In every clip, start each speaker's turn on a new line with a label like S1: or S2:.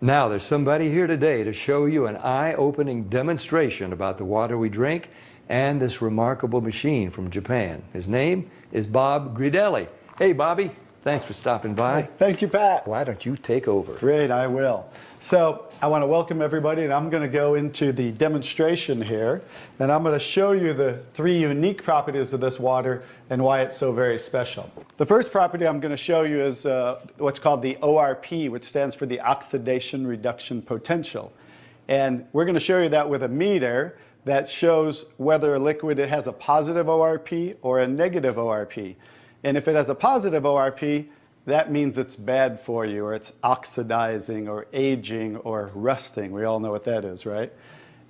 S1: Now, there's somebody here today to show you an eye-opening demonstration about the water we drink and this remarkable machine from Japan. His name is Bob Gridelli. Hey, Bobby, thanks for stopping by.
S2: Thank you, Pat.
S1: Why don't you take over?
S2: Great, I will. So I want to welcome everybody, and I'm going to go into the demonstration here, and I'm going to show you the 3 unique properties of this water and why it's so very special. The first property I'm going to show you is what's called the ORP, which stands for the oxidation reduction potential. And we're going to show you that with a meter that shows whether a liquid has a positive ORP or a negative ORP. And if it has a positive ORP, that means it's bad for you, or it's oxidizing, or aging, or rusting. We all know what that is, right?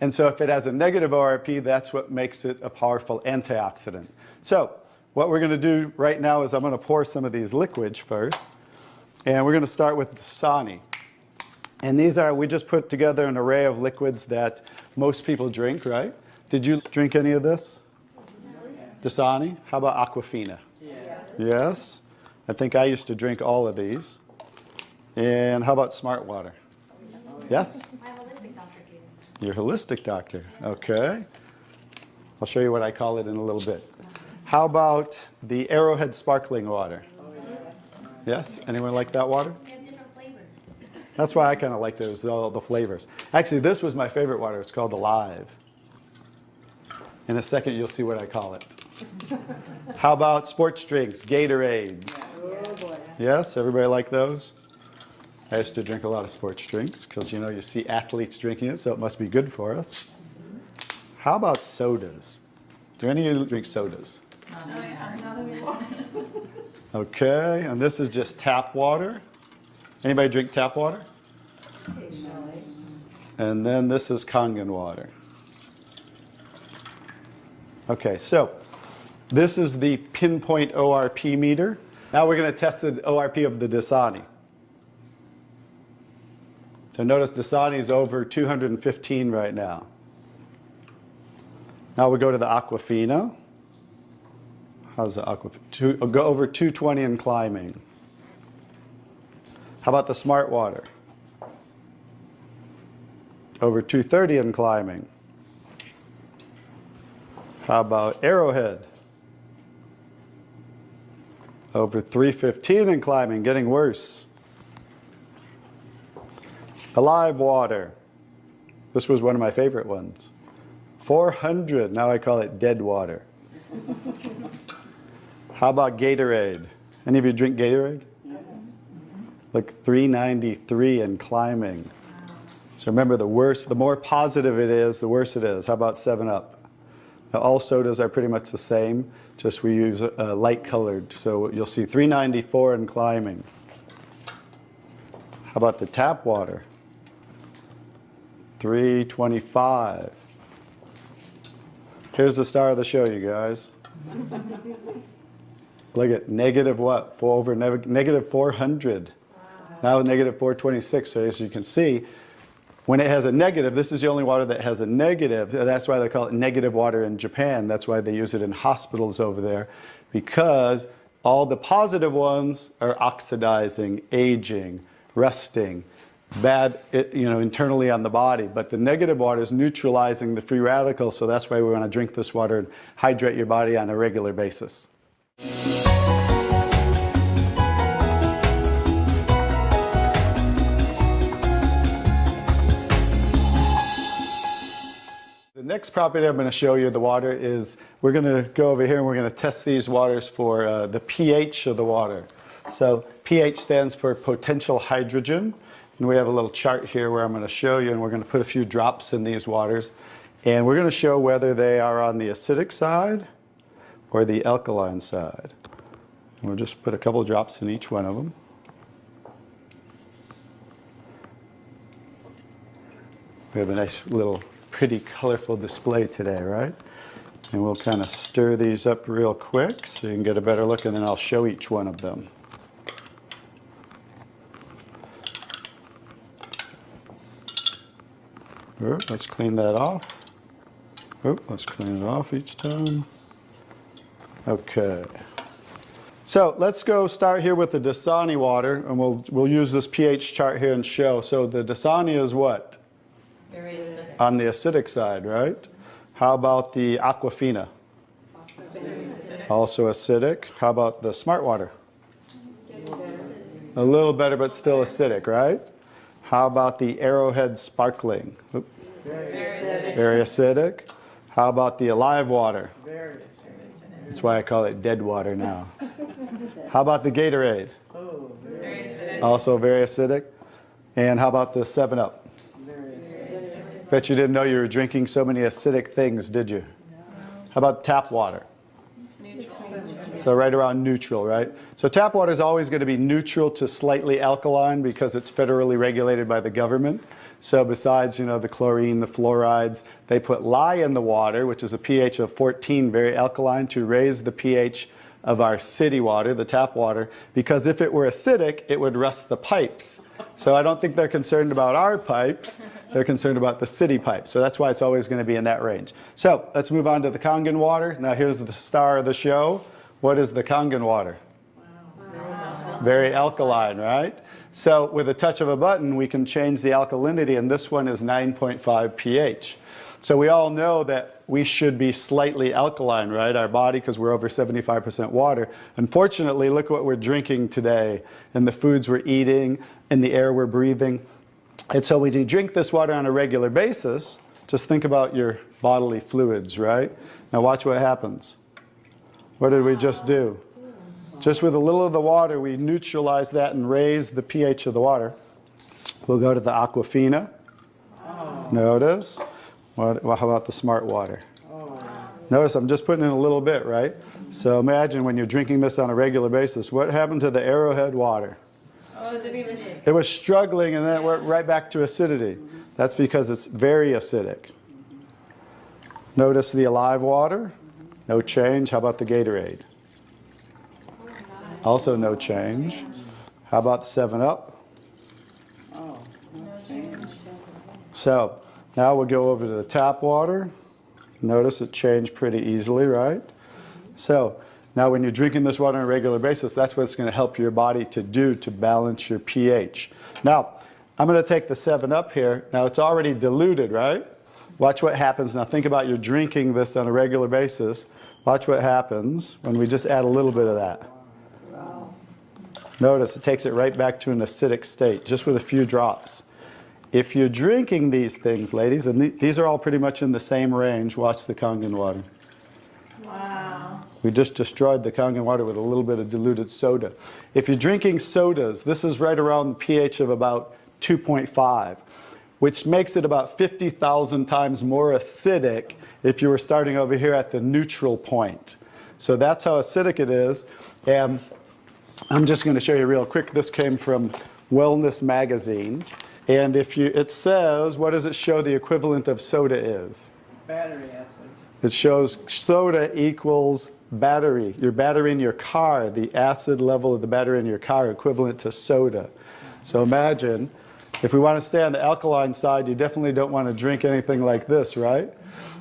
S2: And so if it has a negative ORP, that's what makes it a powerful antioxidant. So what we're going to do right now is I'm going to pour some of these liquids first. And we're going to start with Dasani. And these are, we just put together an array of liquids that most people drink, right? Did you drink any of this? Dasani? How about Aquafina? Yes. I think I used to drink all of these. And how about Smart Water? Yes?
S3: My holistic doctor gave it.
S2: Your holistic doctor. Okay. I'll show you what I call it in a little bit. How about the Arrowhead sparkling water? Yes? Anyone like that water?
S3: They have different flavors.
S2: That's why I kind of like those, all the flavors. Actually, this was my favorite water. It's called Alive. In a second, you'll see what I call it. How about sports drinks, Gatorades? Yes, everybody like those? I used to drink a lot of sports drinks because, you know, you see athletes drinking it, so it must be good for us. How about sodas? Do any of you drink sodas?
S3: Not anymore.
S2: Okay, and this is just tap water. Anybody drink tap water?
S3: Occasionally.
S2: And then this is Kangen water. Okay, so this is the pinpoint ORP meter. Now we're going to test the ORP of the Dasani. So notice Dasani is over 215 right now. Now we go to the Aquafina. How's the Aquafina? Go over 220 and climbing. How about the Smart Water? Over 230 and climbing. How about Arrowhead? Over 315 and climbing, getting worse. Alive Water. This was one of my favorite ones. 400, now I call it dead water. How about Gatorade? Any of you drink Gatorade? Like 393 and climbing. So remember, the worse, the more positive it is, the worse it is. How about 7-Up? Now, all sodas are pretty much the same, just we use light colored. So you'll see 394 and climbing. How about the tap water? 325. Here's the star of the show, you guys. Look at negative what? Negative 400. Wow. Now negative 426. So as you can see, when it has a negative, this is the only water that has a negative. That's why they call it negative water in Japan. That's why they use it in hospitals over there, because all the positive ones are oxidizing, aging, rusting, bad, internally on the body. But the negative water is neutralizing the free radicals, so that's why we want to drink this water and hydrate your body on a regular basis. The next property I'm going to show you, the water, is we're going to go over here and we're going to test these waters for the pH of the water. So pH stands for potential hydrogen. And we have a little chart here where I'm going to show you, and we're going to put a few drops in these waters. And we're going to show whether they are on the acidic side or the alkaline side. And we'll just put a couple drops in each one of them. We have a nice little pretty colorful display today, right? And we'll kind of stir these up real quick so you can get a better look, and then I'll show each one of them. Let's clean that off. Let's clean it off each time. Okay. So let's go start here with the Dasani water, and we'll use this pH chart here and show. So the Dasani is what?
S4: Very acidic.
S2: On the acidic side, right? How about the Aquafina? Also acidic. How about the Smart Water? A little better, but still acidic, right? How about the Arrowhead Sparkling? Oop. Very acidic. How about the Alive Water?
S4: Very acidic.
S2: That's why I call it dead water now. How about the Gatorade?
S4: Very acidic.
S2: Also very acidic. And how about the 7-Up?
S4: Very acidic.
S2: Bet you didn't know you were drinking so many acidic things, did you? How about tap water? So right around neutral, right? So tap water is always going to be neutral to slightly alkaline because it's federally regulated by the government. So besides, the chlorine, the fluorides, they put lye in the water, which is a pH of 14, very alkaline, to raise the pH of our city water, the tap water, because if it were acidic, it would rust the pipes. So I don't think they're concerned about our pipes. They're concerned about the city pipes. So that's why it's always going to be in that range. So let's move on to the Kangen water. Now here's the star of the show. What is the Kangen water? Wow. Very alkaline, right? So with a touch of a button, we can change the alkalinity, and this one is 9.5 pH. So we all know that we should be slightly alkaline, right? Our body, because we're over 75% water. Unfortunately, look what we're drinking today, and the foods we're eating, and the air we're breathing. And so when you drink this water on a regular basis, just think about your bodily fluids, right? Now watch what happens. What did we just do? Just with a little of the water, we neutralize that and raise the pH of the water. We'll go to the Aquafina. Notice. How about the Smart Water? Notice I'm just putting in a little bit, right? So imagine when you're drinking this on a regular basis, what happened to the Arrowhead water? It was struggling, and then it went right back to acidity. That's because it's very acidic. Notice the Alive Water. No change. How about the Gatorade? Also no change. How about the 7-Up? So now we'll go over to the tap water. Notice it changed pretty easily, right? So now when you're drinking this water on a regular basis, that's what it's going to help your body to do to balance your pH. Now, I'm going to take the 7-Up here. Now it's already diluted, right? Watch what happens. Now think about you're drinking this on a regular basis. Watch what happens when we just add a little bit of that. Notice it takes it right back to an acidic state, just with a few drops. If you're drinking these things, ladies, and these are all pretty much in the same range, watch the Kangen water.
S4: Wow.
S2: We just destroyed the Kangen water with a little bit of diluted soda. If you're drinking sodas, this is right around the pH of about 2.5, which makes it about 50,000 times more acidic if you were starting over here at the neutral point. So that's how acidic it is. And I'm just going to show you real quick. This came from Wellness Magazine. And it says, what does it show the equivalent of soda is?
S4: Battery acid.
S2: It shows soda equals battery. Your battery in your car, the acid level of the battery in your car equivalent to soda. So imagine, if we want to stay on the alkaline side, you definitely don't want to drink anything like this, right?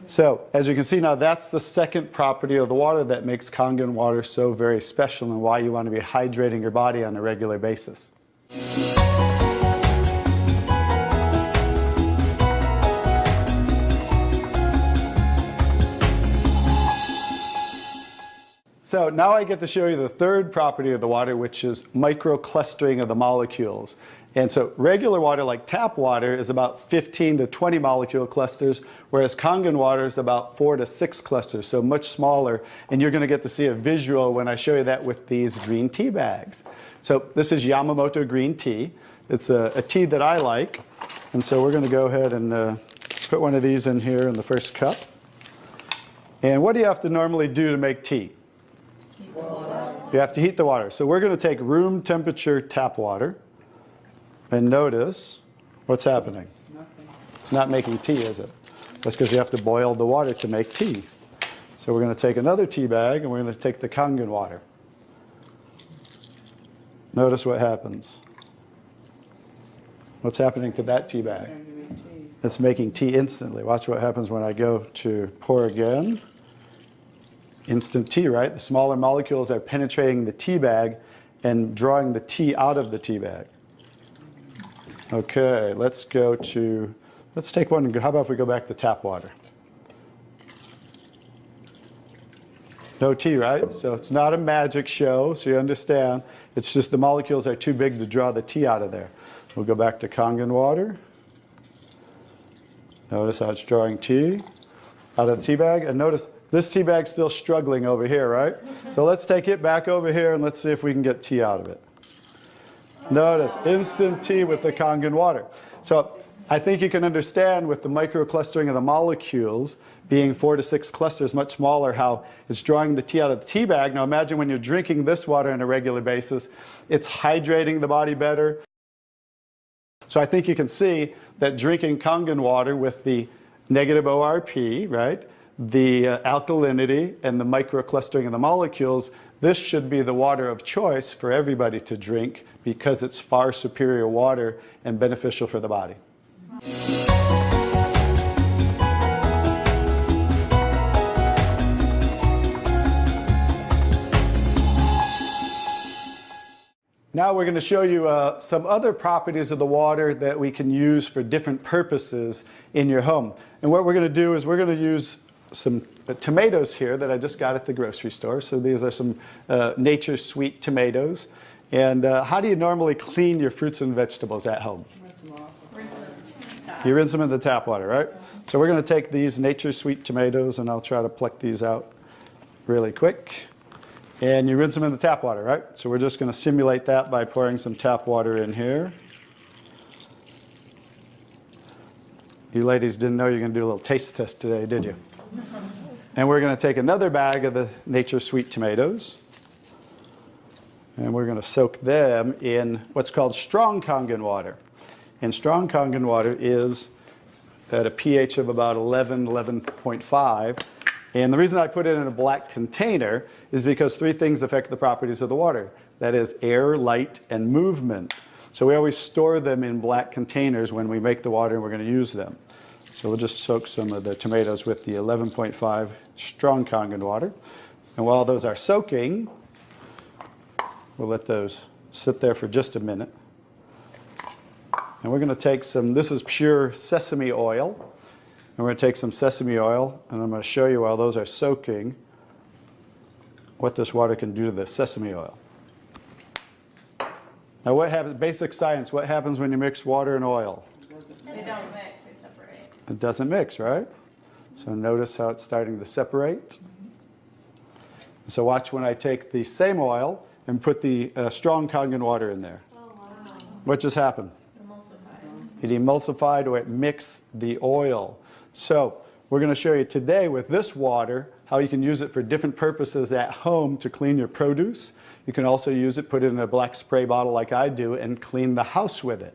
S2: So as you can see now, that's the second property of the water that makes Kangen water so very special and why you want to be hydrating your body on a regular basis. So now I get to show you the third property of the water, which is microclustering of the molecules. And so regular water, like tap water, is about 15 to 20 molecule clusters, whereas Kangen water is about 4 to 6 clusters, so much smaller. And you're going to get to see a visual when I show you that with these green tea bags. So this is Yamamoto green tea. It's a tea that I like. And so we're going to go ahead and put one of these in here in the first cup. And what do you have to normally do to make tea? You have to heat the water. So we're going to take room temperature tap water. And notice what's happening.
S4: Nothing.
S2: It's not making tea, is it? That's because you have to boil the water to make tea. So we're going to take another tea bag and we're going to take the Kangen water. Notice what happens. What's happening to that tea bag? It's making tea instantly. Watch what happens when I go to pour again. Instant tea, right? The smaller molecules are penetrating the tea bag and drawing the tea out of the tea bag. Okay, let's take one. How about if we go back to tap water? No tea, right? So it's not a magic show, so you understand. It's just the molecules are too big to draw the tea out of there. We'll go back to Kangen water. Notice how it's drawing tea out of the tea bag. And notice this tea bag's still struggling over here, right? So let's take it back over here and let's see if we can get tea out of it. Notice instant tea with the Kangen water. So I think you can understand with the microclustering of the molecules being 4 to 6 clusters, much smaller, how it's drawing the tea out of the tea bag. Now imagine when you're drinking this water on a regular basis, it's hydrating the body better. So I think you can see that drinking Kangen water with the negative ORP, right, the alkalinity and the microclustering of the molecules, this should be the water of choice for everybody to drink because it's far superior water and beneficial for the body. Now we're going to show you some other properties of the water that we can use for different purposes in your home. And what we're going to do is we're going to use some tomatoes here that I just got at the grocery store. So these are some Nature's Sweet tomatoes. And how do you normally clean your fruits and vegetables at home?
S4: Rinse them off.
S2: You rinse them in the tap water, right? So we're going to take these Nature's Sweet tomatoes and I'll try to pluck these out really quick. And you rinse them in the tap water, right? So we're just going to simulate that by pouring some tap water in here. You ladies didn't know you were going to do a little taste test today, did you? And we're going to take another bag of the Nature's Sweet tomatoes. And we're going to soak them in what's called strong Kangen water. And strong Kangen water is at a pH of about 11, 11.5. And the reason I put it in a black container is because 3 things affect the properties of the water. That is air, light, and movement. So we always store them in black containers when we make the water and we're going to use them. So we'll just soak some of the tomatoes with the 11.5 strong Kangen water. And while those are soaking, we'll let those sit there for just a minute. And we're going to take some, this is pure sesame oil. And we're going to take some sesame oil, and I'm going to show you while those are soaking what this water can do to the sesame oil. Now what happens, basic science, what happens when you mix water and oil?
S3: They don't mix, they separate.
S2: It doesn't mix, right? So notice how it's starting to separate. So watch when I take the same oil and put the strong Kangen water in there.
S3: Oh, wow.
S2: What just happened?
S3: Emulsified.
S2: It emulsified or it mixed the oil. So we're going to show you today with this water how you can use it for different purposes at home to clean your produce. You can also use it, put it in a black spray bottle like I do, and clean the house with it.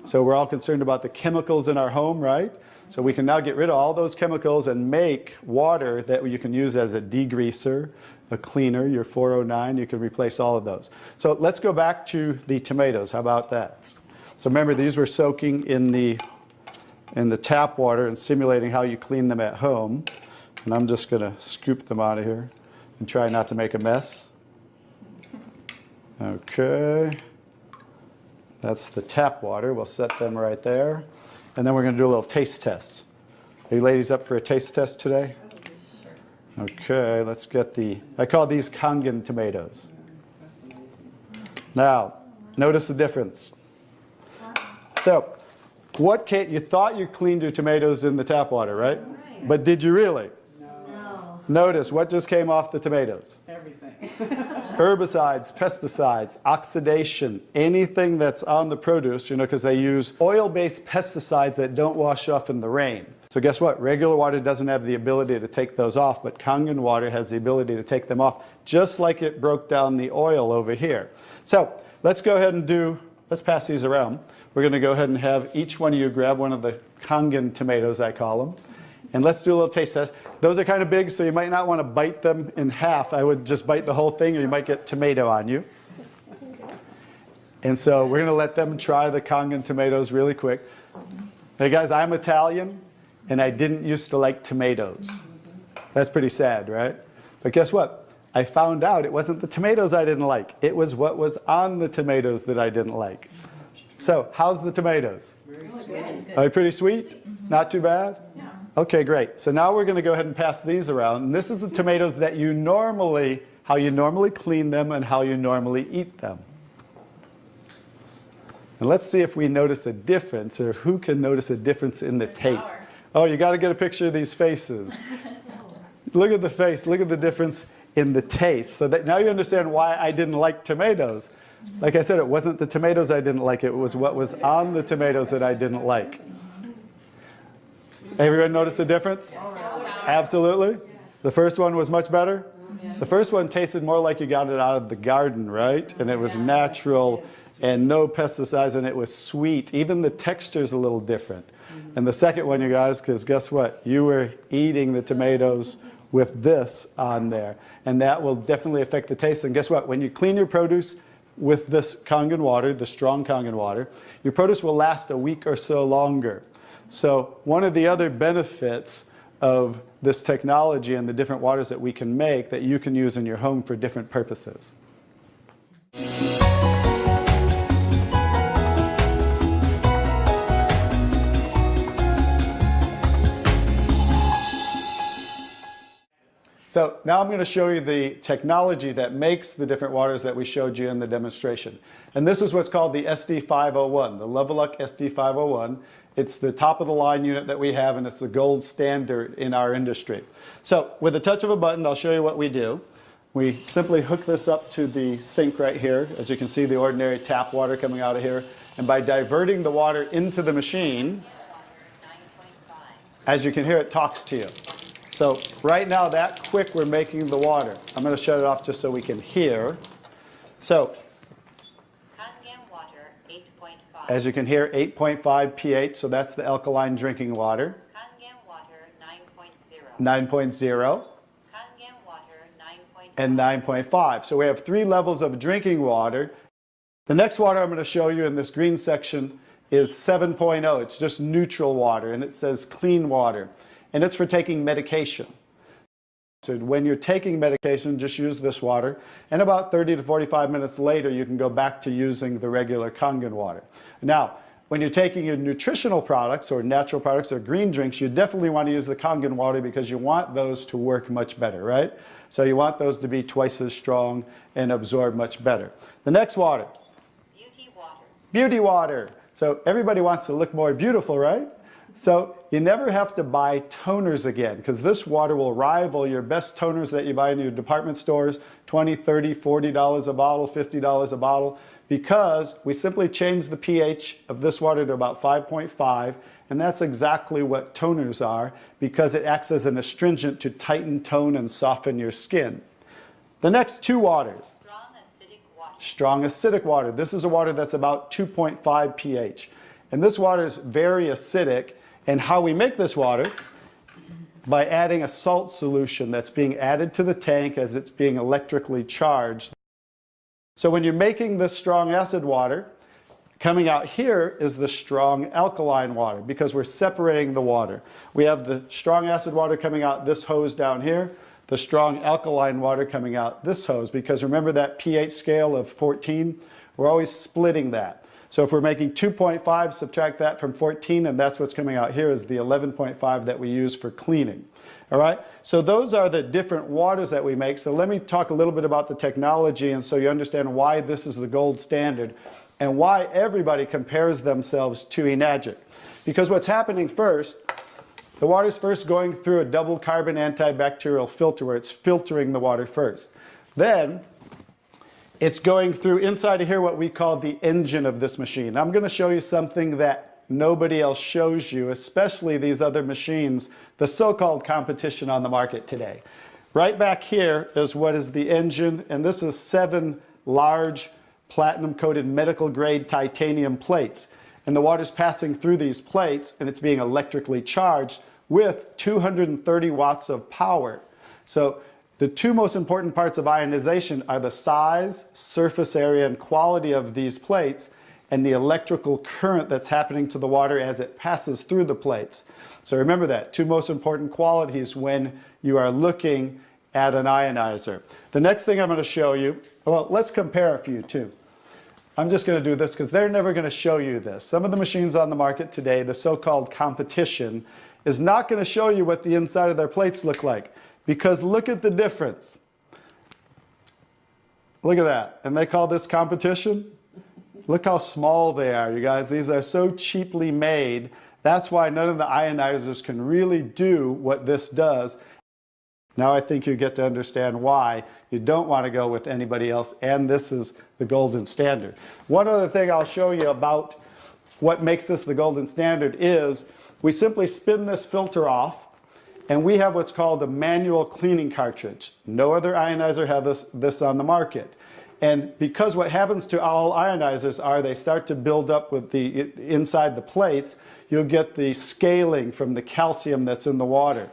S2: So we're all concerned about the chemicals in our home, right? So we can now get rid of all those chemicals and make water that you can use as a degreaser, a cleaner, your 409. You can replace all of those. So let's go back to the tomatoes. How about that? So remember, these were soaking in the tap water and simulating how you clean them at home. And I'm just going to scoop them out of here and try not to make a mess. Okay. That's the tap water. We'll set them right there. And then we're going to do a little taste test. Are you ladies up for a taste test today? Okay, let's get I call these Kangen tomatoes. Now, notice the difference. So, you thought you cleaned your tomatoes in the tap water, right? But did you really?
S3: No.
S2: Notice what just came off the tomatoes.
S4: Everything.
S2: Herbicides, pesticides, oxidation, anything that's on the produce, because they use oil-based pesticides that don't wash off in the rain. So guess what? Regular water doesn't have the ability to take those off, but Kangen water has the ability to take them off, just like it broke down the oil over here. So let's go ahead and let's pass these around. We're going to go ahead and have each one of you grab one of the Kangen tomatoes, I call them. And let's do a little taste test. Those are kind of big, so you might not want to bite them in half. I would just bite the whole thing, or you might get tomato on you. And so we're going to let them try the Kangen tomatoes really quick. Hey guys, I'm Italian, and I didn't used to like tomatoes. That's pretty sad, right? But guess what? I found out it wasn't the tomatoes I didn't like. It was what was on the tomatoes that I didn't like. So how's the tomatoes?
S3: Good.
S2: Are they pretty sweet? Not too bad?
S3: Yeah.
S2: Okay, great. So now we're going to go ahead and pass these around. And this is the tomatoes that you normally, how you normally clean them and how you normally eat them. And let's see if we notice a difference, or who can notice a difference in the taste.
S3: Sour.
S2: Oh, you got to get a picture of these faces. Look at the face. Look at the difference in the taste. So that now you understand why I didn't like tomatoes. Like I said, it wasn't the tomatoes I didn't like. It was what was on the tomatoes that I didn't like. Everyone notice the difference? Absolutely. The first one was much better. The first one tasted more like you got it out of the garden, right? And it was natural and no pesticides, and it was sweet. Even the texture's a little different. And the second one, you guys, because guess what? You were eating the tomatoes with this on there. And that will definitely affect the taste. And guess what? When you clean your produce with this Kangen water, the strong Kangen water, your produce will last a week or so longer. So one of the other benefits of this technology and the different waters that we can make that you can use in your home for different purposes. So now I'm going to show you the technology that makes the different waters that we showed you in the demonstration. And this is what's called the SD501, the Leveluck SD501. It's the top of the line unit that we have, and it's the gold standard in our industry. So with the touch of a button, I'll show you what we do. We simply hook this up to the sink right here. As you can see, the ordinary tap water coming out of here. And by diverting the water into the machine, as you can hear, it talks to you. So right now, that quick, we're making the water. I'm going to shut it off just so we can hear. So
S5: Kangen water 8.5.
S2: as you can hear, 8.5 pH, so that's the alkaline drinking water.
S5: Kangen water 9.0.
S2: 9.0
S5: Kangen water 9.5.
S2: and 9.5. So we have 3 levels of drinking water. The next water I'm going to show you in this green section is 7.0. It's just neutral water, and it says clean water. And it's for taking medication. So when you're taking medication, just use this water. And about 30 to 45 minutes later, you can go back to using the regular Kangen water. Now, when you're taking your nutritional products or natural products or green drinks, you definitely want to use the Kangen water because you want those to work much better, right? So you want those to be twice as strong and absorb much better. The next water.
S5: Beauty water.
S2: Beauty water. So everybody wants to look more beautiful, right? So you never have to buy toners again, because this water will rival your best toners that you buy in your department stores, $20, $30, $40 a bottle, $50 a bottle, because we simply change the pH of this water to about 5.5, and that's exactly what toners are, because it acts as an astringent to tighten, tone, and soften your skin. The next 2 waters.
S5: Strong acidic water.
S2: Strong acidic water. This is a water that's about 2.5 pH. And this water is very acidic. And how we make this water? By adding a salt solution that's being added to the tank as it's being electrically charged. So when you're making this strong acid water, coming out here is the strong alkaline water, because we're separating the water. We have the strong acid water coming out this hose down here, the strong alkaline water coming out this hose, because remember that pH scale of 14? We're always splitting that. So if we're making 2.5, subtract that from 14, and that's what's coming out here is the 11.5 that we use for cleaning. All right? So those are the different waters that we make. So let me talk a little bit about the technology, and so you understand why this is the gold standard and why everybody compares themselves to Enagic. Because what's happening first, the water's first going through a double carbon antibacterial filter where it's filtering the water first. Then it's going through inside of here what we call the engine of this machine. I'm going to show you something that nobody else shows you, especially these other machines, the so-called competition on the market today. Right back here is what is the engine, and this is 7 large platinum-coated medical-grade titanium plates. And the water's passing through these plates, and it's being electrically charged with 230 watts of power. So the 2 most important parts of ionization are the size, surface area, and quality of these plates, and the electrical current that's happening to the water as it passes through the plates. So remember that, 2 most important qualities when you are looking add an ionizer. The next thing I'm going to show you, well, let's compare a few too. I'm just going to do this because they're never going to show you this. Some of the machines on the market today, the so-called competition, is not going to show you what the inside of their plates look like, because look at the difference. Look at that. And they call this competition? Look how small they are, you guys. These are so cheaply made. That's why none of the ionizers can really do what this does. Now I think you get to understand why you don't want to go with anybody else, and this is the golden standard. One other thing I'll show you about what makes this the golden standard is we simply spin this filter off, and we have what's called a manual cleaning cartridge. No other ionizer has this on the market. And because what happens to all ionizers are they start to build up with the inside the plates, you'll get the scaling from the calcium that's in the water.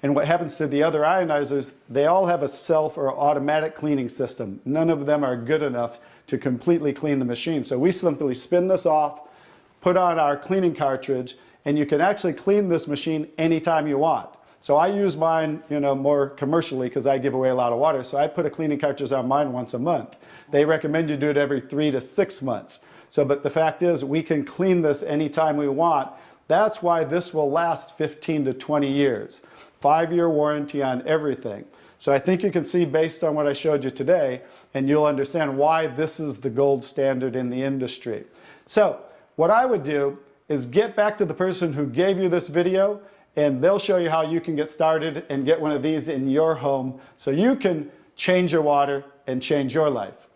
S2: And what happens to the other ionizers, they all have a self or automatic cleaning system. None of them are good enough to completely clean the machine. So we simply spin this off, put on our cleaning cartridge, and you can actually clean this machine anytime you want. So I use mine, more commercially because I give away a lot of water. So I put a cleaning cartridge on mine once a month. They recommend you do it every 3 to 6 months. But the fact is, we can clean this anytime we want. That's why this will last 15 to 20 years. 5-year warranty on everything. So I think you can see based on what I showed you today, and you'll understand why this is the gold standard in the industry. So what I would do is get back to the person who gave you this video, and they'll show you how you can get started and get one of these in your home so you can change your water and change your life.